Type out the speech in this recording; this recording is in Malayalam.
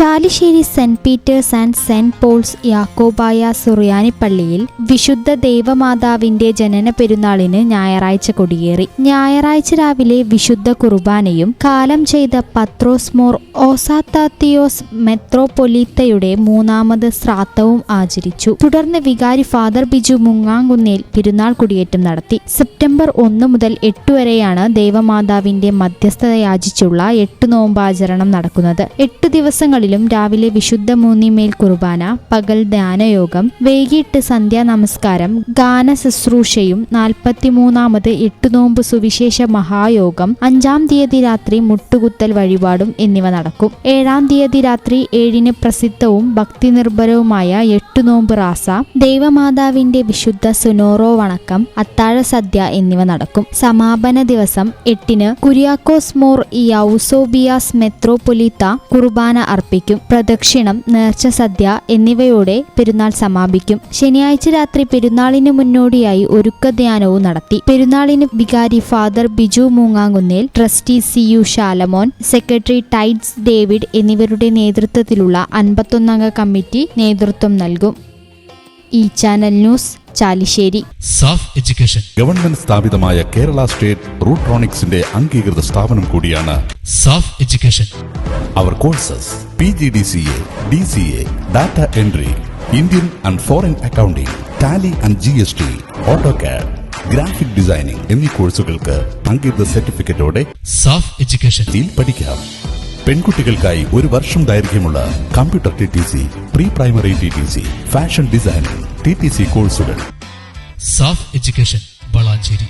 Chalissery saint Peter's and saint Paul's Yakobaya Suriyani പള്ളിയിൽ വിശുദ്ധ ദേവമാതാവിന്റെ ജനന പെരുന്നാളിന് ഞായറാഴ്ച കൊടിയേറി. ഞായറാഴ്ച രാവിലെ വിശുദ്ധ കുർബാനയും കാലം ചെയ്ത പത്രോസ് മോർ ഓസാത്താത്തിയോസ് മെത്രോപൊലീത്തയുടെ മൂന്നാമത് ശ്രാദ്ധവും ആചരിച്ചു. തുടർന്ന് വികാരി ഫാദർ ബിജു മുങ്ങാങ്കുന്നേൽ പെരുന്നാൾ കൊടിയേറ്റം നടത്തി. സെപ്റ്റംബർ 1 മുതൽ 8 വരെയാണ് ദേവമാതാവിന്റെ മധ്യസ്ഥത യാചിച്ചുള്ള 8 നോമ്പാചരണം നടക്കുന്നത്. 8 ദിവസങ്ങളിലും രാവിലെ വിശുദ്ധ മൂന്നിമേൽ കുർബാന, പകൽ ധ്യാനയോഗം, വൈകിട്ട് സന്ധ്യാ നമസ്കാരം, ഗാന ശുശ്രൂഷയും 43ാമത് 8 നോമ്പ് സുവിശേഷ മഹായോഗം, 5-ാം തീയതി രാത്രി മുട്ടുകുത്തൽ വഴിപാടും എന്നിവ നടക്കും. 7-ാം തീയതി രാത്രി 7-ന് പ്രസിദ്ധവും ഭക്തിനിർഭരവുമായ 8 നോമ്പ് റാസ, ദേവമാതാവിന്റെ വിശുദ്ധ സുനോറോ വണക്കം, അത്താഴ സദ്യ എന്നിവ നടക്കും. സമാപന ദിവസം 8-ന് കുര്യാക്കോസ് മോർ യൗസോബിയാസ് മെത്രോപൊലീത്ത കുർബാന അർപ്പിക്കും. പ്രദക്ഷിണം, നേർച്ച സദ്യ എന്നിവയോടെ പെരുന്നാൾ സമാപിക്കും. ശനിയാഴ്ച രാത്രി പെരുന്നാളിന് മുന്നോടിയായി ഒരുക്കധ്യാനവും നടത്തി. പെരുന്നാളിന് വികാരി father Biju Moongamkunnel, trustee CU Shalamon, secretary Titus David എന്നിവരുടെ നേതൃത്വത്തിലുള്ള 51-അംഗ കമ്മിറ്റി നേതൃത്വം നൽകും. ഈ channel news, Chalissery. SAF education government സ്ഥാപിതമായ കേരള സ്റ്റേറ്റ് റൂട്രോണിക്സിന്റെ അംഗീകൃത സ്ഥാപനം കൂടിയാണ് സാഫ് എഡ്യൂക്കേഷൻ. അവർ courses PGDCA, DCA, data entry, Indian and foreign accounting, Tally and GST, AutoCAD, graphic designing എന്നീ കോഴ്സുകൾക്ക് അംഗീകൃത സർട്ടിഫിക്കറ്റോടെ സാഫ് എഡ്യൂക്കേഷൻ പഠിക്കാം. പെൺകുട്ടികൾക്കായി 1 വർഷം ദൈർഘ്യമുള്ള computer TTC, pre primary TTC, fashion designing TTC കോഴ്സുകൾ. സാഫ് എഡ്യൂക്കേഷൻ, വളാഞ്ചേരി.